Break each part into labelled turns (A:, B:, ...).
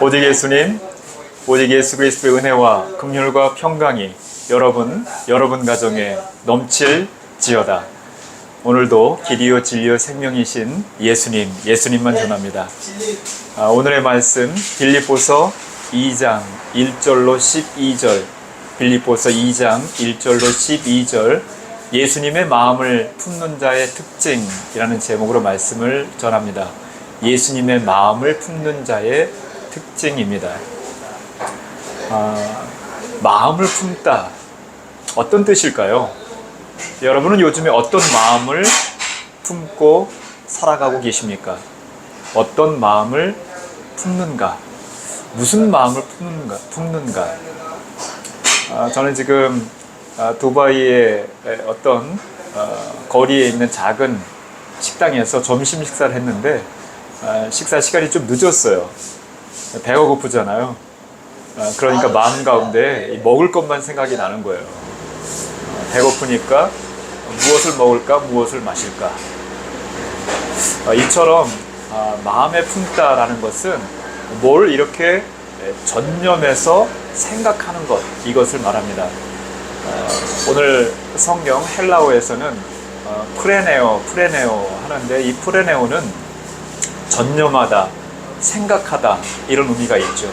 A: 오직 예수님, 오직 예수 그리스도의 은혜와 긍휼과 평강이 여러분 가정에 넘칠지어다. 오늘도 길이요 진리요 생명이신 예수님만 전합니다. 오늘의 말씀 빌립보서 2장 1절로 12절, 빌립보서 2장 1절로 12절, 예수님의 마음을 품는 자의 특징이라는 제목으로 말씀을 전합니다. 예수님의 마음을 품는 자의 특징입니다. 마음을 품다, 어떤 뜻일까요? 여러분은 요즘에 어떤 마음을 품고 살아가고 계십니까? 어떤 마음을 품는가? 무슨 마음을 품는가? 저는 지금 두바이의 어떤 거리에 있는 작은 식당에서 점심 식사를 했는데 식사 시간이 좀 늦었어요. 배가 고프잖아요. 그러니까 마음 가운데 먹을 것만 생각이 나는 거예요. 배고프니까 무엇을 먹을까, 무엇을 마실까. 이처럼 마음에 품다라는 것은 뭘 이렇게 전념해서 생각하는 것, 이것을 말합니다. 오늘 성경 헬라어에서는 프레네오 하는데, 이 프레네오는 전념하다, 생각하다, 이런 의미가 있죠.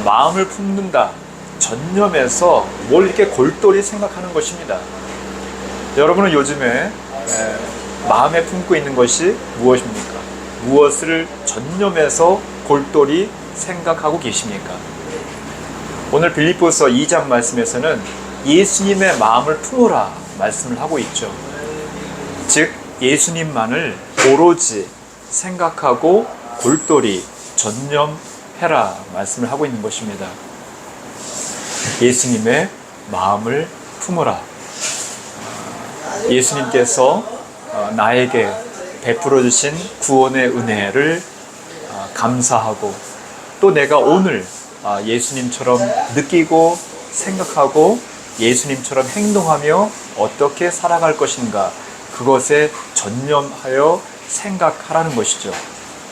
A: 마음을 품는다, 전념해서 뭘 이렇게 골똘히 생각하는 것입니다. 여러분은 요즘에 마음에 품고 있는 것이 무엇입니까? 무엇을 전념해서 골똘히 생각하고 계십니까? 오늘 빌립보서 2장 말씀에서는 예수님의 마음을 품으라 말씀을 하고 있죠. 즉 예수님만을 오로지 생각하고 골똘히 전념해라 말씀을 하고 있는 것입니다. 예수님의 마음을 품으라. 예수님께서 나에게 베풀어 주신 구원의 은혜를 감사하고, 또 내가 오늘 예수님처럼 느끼고 생각하고 예수님처럼 행동하며 어떻게 살아갈 것인가, 그것에 전념하여 생각하라는 것이죠.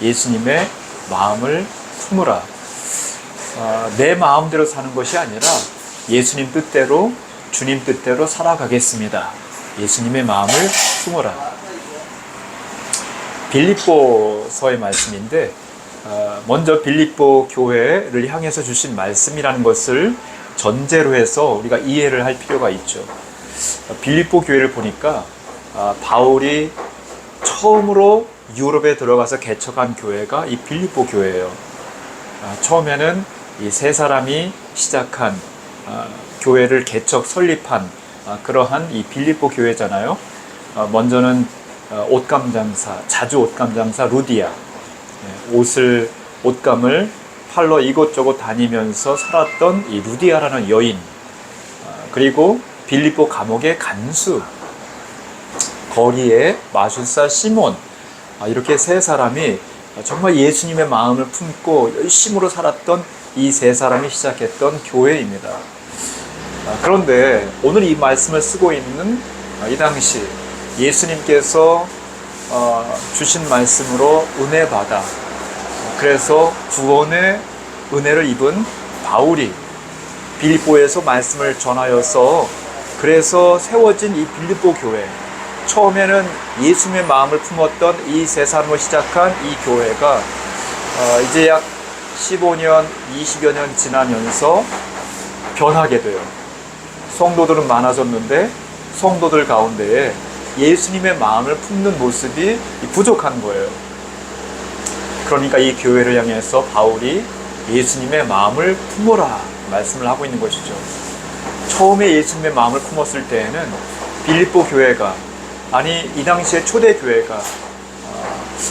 A: 예수님의 마음을 품으라. 내 마음대로 사는 것이 아니라 예수님 뜻대로, 주님 뜻대로 살아가겠습니다. 예수님의 마음을 품으라. 빌립보서의 말씀인데, 먼저 빌립보 교회를 향해서 주신 말씀이라는 것을 전제로 해서 우리가 이해를 할 필요가 있죠. 빌립보 교회를 보니까 바울이 처음으로 유럽에 들어가서 개척한 교회가 이 빌립보 교회예요. 처음에는 이 세 사람이 시작한 교회를 개척 설립한 그러한 이 빌립보 교회잖아요. 먼저는 자주 옷감 장사 루디아, 옷감을 팔러 이곳저곳 다니면서 살았던 이 루디아라는 여인, 그리고 빌립보 감옥의 간수, 거리의 마술사 시몬, 이렇게 세 사람이 정말 예수님의 마음을 품고 열심으로 살았던 이 세 사람이 시작했던 교회입니다. 그런데 오늘 이 말씀을 쓰고 있는 이 당시 예수님께서 주신 말씀으로 은혜 받아, 그래서 구원의 은혜를 입은 바울이 빌립보에서 말씀을 전하여서 그래서 세워진 이 빌립보 교회, 처음에는 예수님의 마음을 품었던 이 세 사람으로 시작한 이 교회가 이제 약 15년, 20여 년 지나면서 변하게 돼요. 성도들은 많아졌는데 성도들 가운데에 예수님의 마음을 품는 모습이 부족한 거예요. 그러니까 이 교회를 향해서 바울이 예수님의 마음을 품어라 말씀을 하고 있는 것이죠. 처음에 예수님의 마음을 품었을 때에는 빌립보 교회가, 아니 이 당시에 초대교회가,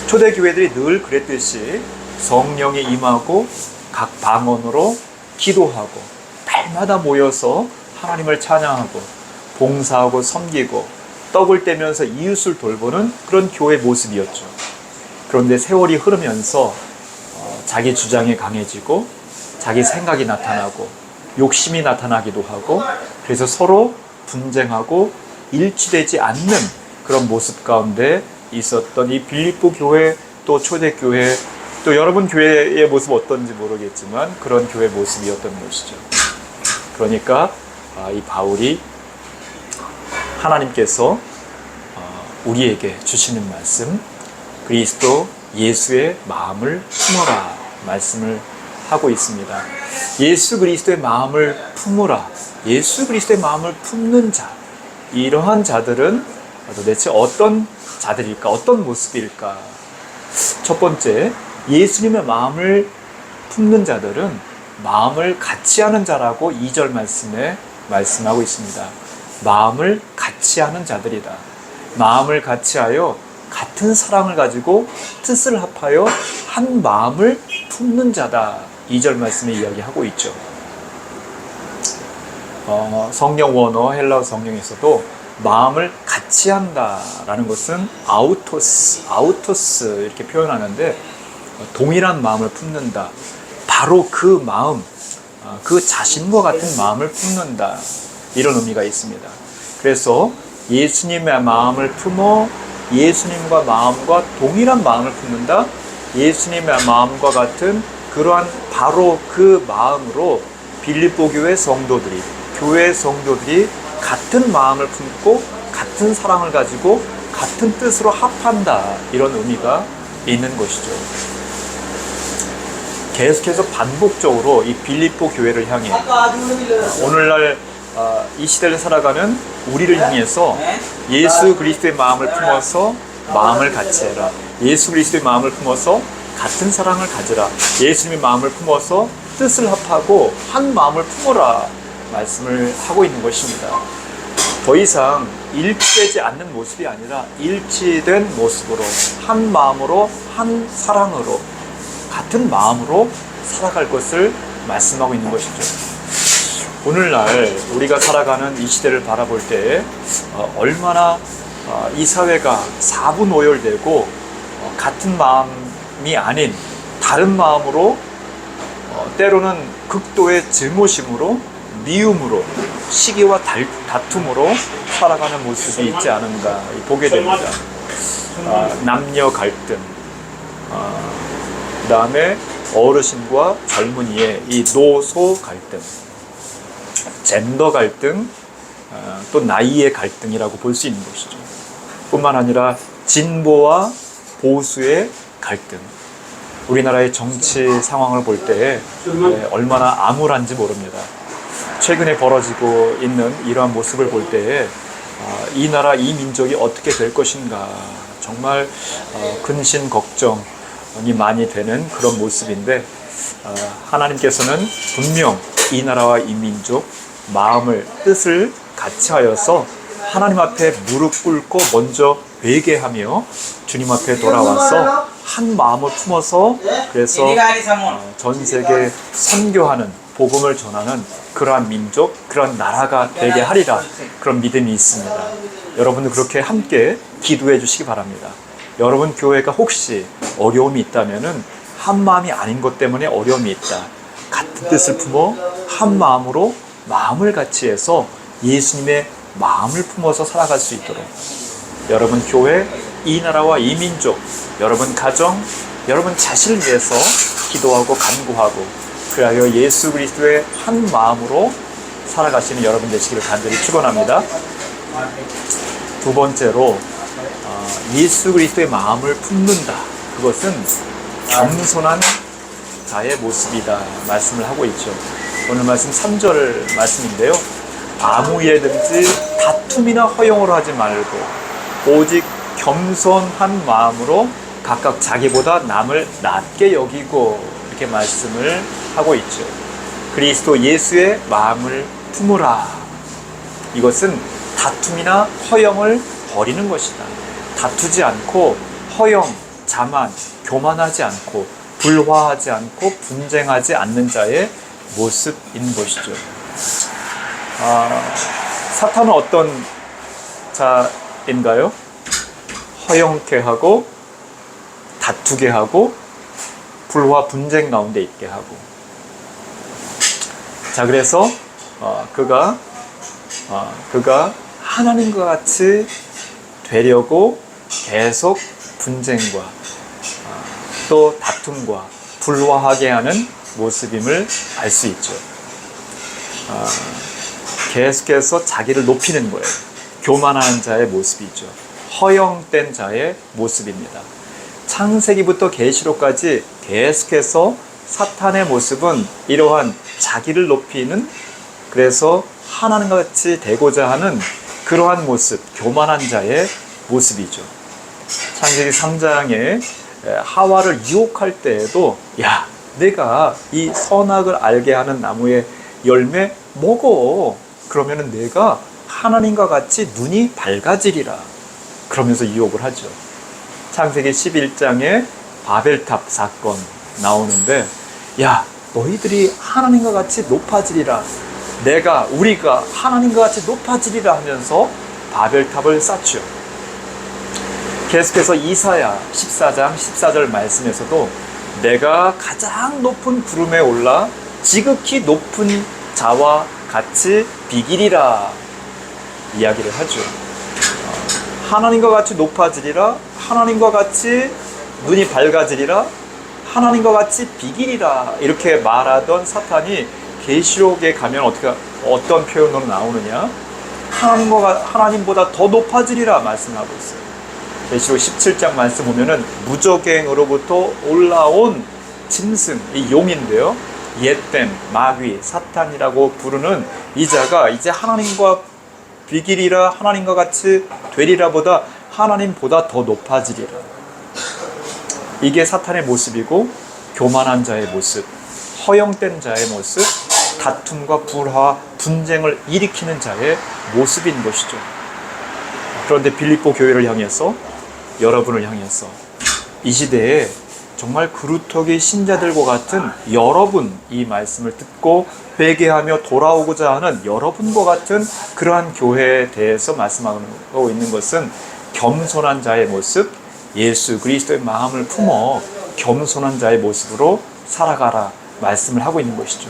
A: 초대교회들이 늘 그랬듯이 성령이 임하고 각 방언으로 기도하고 날마다 모여서 하나님을 찬양하고 봉사하고 섬기고 떡을 떼면서 이웃을 돌보는 그런 교회 모습이었죠. 그런데 세월이 흐르면서 자기 주장이 강해지고 자기 생각이 나타나고 욕심이 나타나기도 하고, 그래서 서로 분쟁하고 일치되지 않는 그런 모습 가운데 있었던 이 빌립보 교회, 또 초대교회, 또 여러분 교회의 모습 어떤지 모르겠지만 그런 교회 모습이었던 것이죠. 그러니까 이 바울이 하나님께서 우리에게 주시는 말씀, 그리스도 예수의 마음을 품어라 말씀을 하고 있습니다. 예수 그리스도의 마음을 품으라. 예수 그리스도의 마음을 품는 자, 이러한 자들은 도대체 어떤 자들일까? 어떤 모습일까? 첫 번째, 예수님의 마음을 품는 자들은 마음을 같이 하는 자라고 2절 말씀에 말씀하고 있습니다. 마음을 같이 하는 자들이다. 마음을 같이하여 같은 사랑을 가지고 뜻을 합하여 한 마음을 품는 자다. 2절 말씀에 이야기하고 있죠. 성경 원어 헬라어 성경에서도 마음을 같이 한다라는 것은 아우토스 이렇게 표현하는데 동일한 마음을 품는다. 바로 그 마음, 그 자신과 같은 마음을 품는다. 이런 의미가 있습니다. 그래서 예수님의 마음을 품어 예수님과 마음과 동일한 마음을 품는다. 예수님의 마음과 같은 그러한 바로 그 마음으로 빌립보 교회 성도들이, 교회 성도들이 같은 마음을 품고 같은 사랑을 가지고 같은 뜻으로 합한다. 이런 의미가 있는 것이죠. 계속해서 반복적으로 이 빌립보 교회를 향해 오늘날 이 시대를 살아가는 우리를 향해서 예수 그리스도의 마음을 품어서 마음을 같이 해라. 예수 그리스도의 마음을 품어서 같은 사랑을 가지라. 예수님의 마음을 품어서 뜻을 합하고 한 마음을 품어라 말씀을 하고 있는 것입니다. 더 이상 일치되지 않는 모습이 아니라 일치된 모습으로 한 마음으로 한 사랑으로 같은 마음으로 살아갈 것을 말씀하고 있는 것이죠. 오늘날 우리가 살아가는 이 시대를 바라볼 때 얼마나 이 사회가 사분오열되고 같은 마음이 아닌 다른 마음으로 때로는 극도의 증오심으로 미움으로 시기와 다툼으로 살아가는 모습이 있지 않은가 보게 됩니다. 남녀 갈등, 그 다음에 어르신과 젊은이의 이 노소 갈등, 젠더 갈등, 또 나이의 갈등이라고 볼 수 있는 것이죠. 뿐만 아니라 진보와 보수의 갈등, 우리나라의 정치 상황을 볼 때 얼마나 암울한지 모릅니다. 최근에 벌어지고 있는 이러한 모습을 볼 때에 이 나라, 이 민족이 어떻게 될 것인가 정말 근심 걱정이 많이 되는 그런 모습인데 하나님께서는 분명 이 나라와 이 민족 마음을, 뜻을 같이 하여서 하나님 앞에 무릎 꿇고 먼저 회개하며 주님 앞에 돌아와서 한 마음을 품어서 그래서 전 세계 선교하는, 복음을 전하는 그러한 민족, 그러한 나라가 되게 하리라, 그런 믿음이 있습니다. 여러분도 그렇게 함께 기도해 주시기 바랍니다. 여러분 교회가 혹시 어려움이 있다면은 한 마음이 아닌 것 때문에 어려움이 있다. 같은 뜻을 품어 한 마음으로 마음을 같이 해서 예수님의 마음을 품어서 살아갈 수 있도록 여러분 교회, 이 나라와 이 민족, 여러분 가정, 여러분 자신을 위해서 기도하고 간구하고 그리하여 예수 그리스도의 한 마음으로 살아가시는 여러분 되시기를 간절히 축원합니다. 두 번째로 예수 그리스도의 마음을 품는다. 그것은 겸손한 자의 모습이다 말씀을 하고 있죠. 오늘 말씀 3절 말씀인데요. 아무 일에든지 다툼이나 허용을 하지 말고 오직 겸손한 마음으로 각각 자기보다 남을 낮게 여기고 이렇게 말씀을 하고 있죠. 그리스도 예수의 마음을 품으라. 이것은 다툼이나 허용을 버리는 것이다. 다투지 않고 허용, 자만, 교만하지 않고 불화하지 않고 분쟁하지 않는 자의 모습인 것이죠. 사탄은 어떤 자인가요? 허용케 하고 다투게 하고 불화 분쟁 가운데 있게 하고. 자, 그래서 그가 하나님과 같이 되려고 계속 분쟁과 또 다툼과 불화하게 하는 모습임을 알 수 있죠. 계속해서 자기를 높이는 거예요. 교만하는 자의 모습이죠. 허영된 자의 모습입니다. 창세기부터 계시록까지 계속해서 사탄의 모습은 이러한 자기를 높이는, 그래서 하나님과 같이 되고자 하는 그러한 모습, 교만한 자의 모습이죠. 창세기 3장에 하와를 유혹할 때에도 야, 내가 이 선악을 알게 하는 나무의 열매 먹어. 그러면은 내가 하나님과 같이 눈이 밝아지리라. 그러면서 유혹을 하죠. 창세기 11장에 바벨탑 사건 나오는데 야, 너희들이 하나님과 같이 높아지리라. 우리가 하나님과 같이 높아지리라 하면서 바벨탑을 쌓죠. 계속해서 이사야 14장 14절 말씀에서도 내가 가장 높은 구름에 올라 지극히 높은 자와 같이 비기리라 이야기를 하죠. 하나님과 같이 높아지리라, 하나님과 같이 눈이 밝아지리라, 하나님과 같이 비기리라 이렇게 말하던 사탄이 계시록에 가면 어떤 표현으로 나오느냐? 하나님보다 더 높아지리라 말씀하고 있어요. 계시록 17장 말씀 보면은 무저갱으로부터 올라온 짐승, 이 용인데요. 옛뱀, 마귀, 사탄이라고 부르는 이 자가 이제 하나님과 비기리라, 하나님과 같이 되리라 보다 하나님보다 더 높아지리라. 이게 사탄의 모습이고 교만한 자의 모습, 허영된 자의 모습, 다툼과 불화, 분쟁을 일으키는 자의 모습인 것이죠. 그런데 빌립보 교회를 향해서, 여러분을 향해서 이 시대에 정말 그루터기 신자들과 같은 여러분, 이 말씀을 듣고 회개하며 돌아오고자 하는 여러분과 같은 그러한 교회에 대해서 말씀하고 있는 것은 겸손한 자의 모습, 예수 그리스도의 마음을 품어 겸손한 자의 모습으로 살아가라 말씀을 하고 있는 것이죠.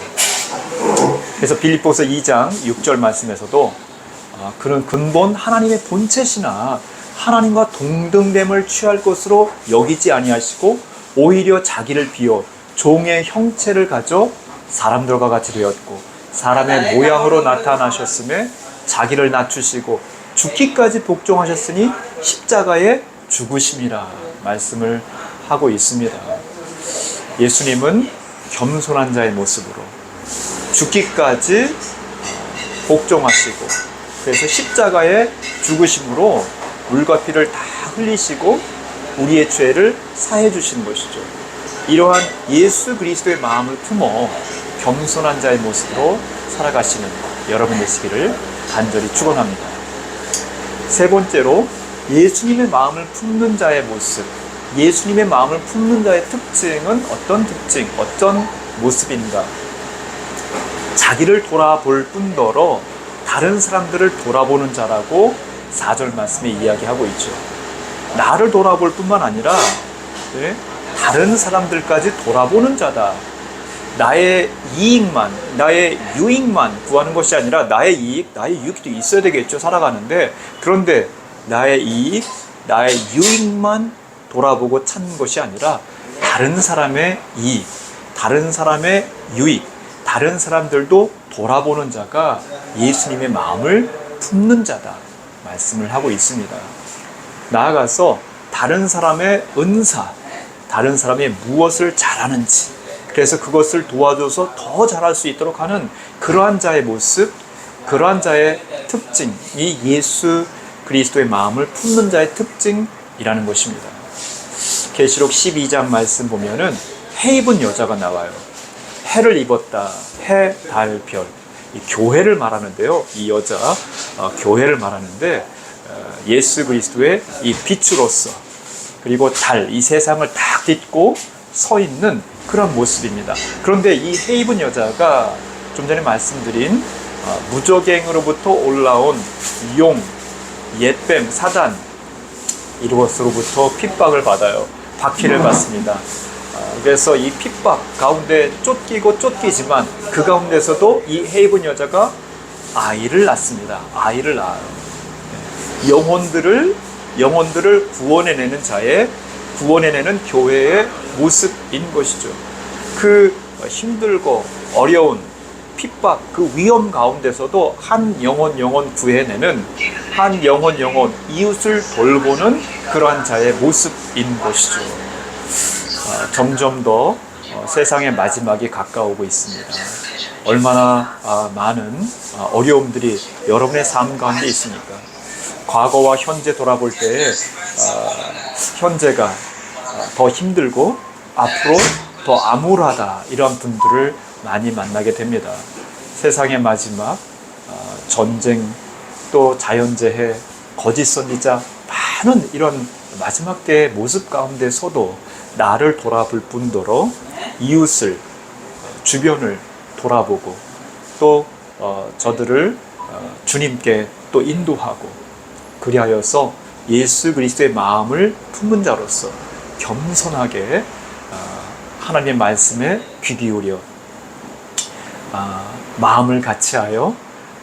A: 그래서 빌립보서 2장 6절 말씀에서도 그는 근본 하나님의 본체시나 하나님과 동등됨을 취할 것으로 여기지 아니하시고 오히려 자기를 비워 종의 형체를 가져 사람들과 같이 되었고 사람의 모양으로 나타나셨음에 자기를 낮추시고 죽기까지 복종하셨으니 십자가에 죽으심이라 말씀을 하고 있습니다. 예수님은 겸손한 자의 모습으로 죽기까지 복종하시고 그래서 십자가에 죽으심으로 물과 피를 다 흘리시고 우리의 죄를 사해 주신 것이죠. 이러한 예수 그리스도의 마음을 품어 겸손한 자의 모습으로 살아가시는 여러분 되시기를 간절히 축원합니다. 세 번째로 예수님의 마음을 품는 자의 모습, 예수님의 마음을 품는 자의 특징은 어떤 특징, 어떤 모습인가? 자기를 돌아볼 뿐더러 다른 사람들을 돌아보는 자라고 4절 말씀에 이야기하고 있죠. 나를 돌아볼 뿐만 아니라 다른 사람들까지 돌아보는 자다. 나의 이익만, 나의 유익만 구하는 것이 아니라 나의 이익, 나의 유익도 있어야 되겠죠, 살아가는데. 그런데 나의 이익, 나의 유익만 돌아보고 찾는 것이 아니라 다른 사람의 이익, 다른 사람의 유익, 다른 사람들도 돌아보는 자가 예수님의 마음을 품는 자다 말씀을 하고 있습니다. 나아가서 다른 사람의 은사, 다른 사람이 무엇을 잘하는지, 그래서 그것을 도와줘서 더 잘할 수 있도록 하는 그러한 자의 모습, 그러한 자의 특징이 예수 그리스도의 마음을 품는 자의 특징이라는 것입니다. 계시록 12장 말씀 보면은 해 입은 여자가 나와요. 해를 입었다. 해, 달, 별. 이 교회를 말하는데요. 이 여자 교회를 말하는데 예수 그리스도의 이 빛으로서 그리고 달, 이 세상을 딱 딛고 서 있는 그런 모습입니다. 그런데 이 해 입은 여자가 좀 전에 말씀드린 무저갱으로부터 올라온 용, 옛뱀, 사단 이것으로부터 핍박을 받아요. 박해를 받습니다. 그래서 이 핍박 가운데 쫓기고 쫓기지만 그 가운데서도 이 해 입은 여자가 아이를 낳습니다. 아이를 낳아요. 영혼들을 영혼들을 구원해내는 자의, 구원해내는 교회의 모습인 것이죠. 그 힘들고 어려운 핍박, 그 위험 가운데서도 한 영혼 구해내는, 한 영혼 이웃을 돌보는 그러한 자의 모습인 것이죠. 점점 더 세상의 마지막이 가까우고 있습니다. 얼마나 많은 어려움들이 여러분의 삶 가운데 있습니까? 과거와 현재 돌아볼 때에 현재가 더 힘들고 앞으로 더 암울하다, 이러한 분들을 많이 만나게 됩니다. 세상의 마지막, 전쟁, 또 자연재해, 거짓 선지자, 많은 이런 마지막 때의 모습 가운데서도 나를 돌아볼 뿐더러 이웃을, 주변을 돌아보고 또 저들을 주님께 또 인도하고, 그리하여서 예수 그리스도의 마음을 품은 자로서 겸손하게 하나님의 말씀에 귀 기울여 마음을 같이하여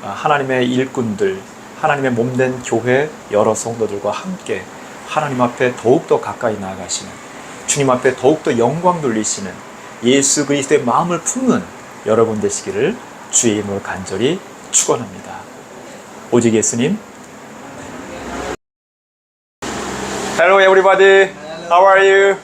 A: 하나님의 일꾼들, 하나님의 몸된 교회 여러 성도들과 함께 하나님 앞에 더욱더 가까이 나아가시는, 주님 앞에 더욱더 영광 돌리시는 예수 그리스도의 마음을 품는 여러분 되시기를 주의 이름으로 간절히 축원합니다. 오직 예수님. Hello everybody, how are you?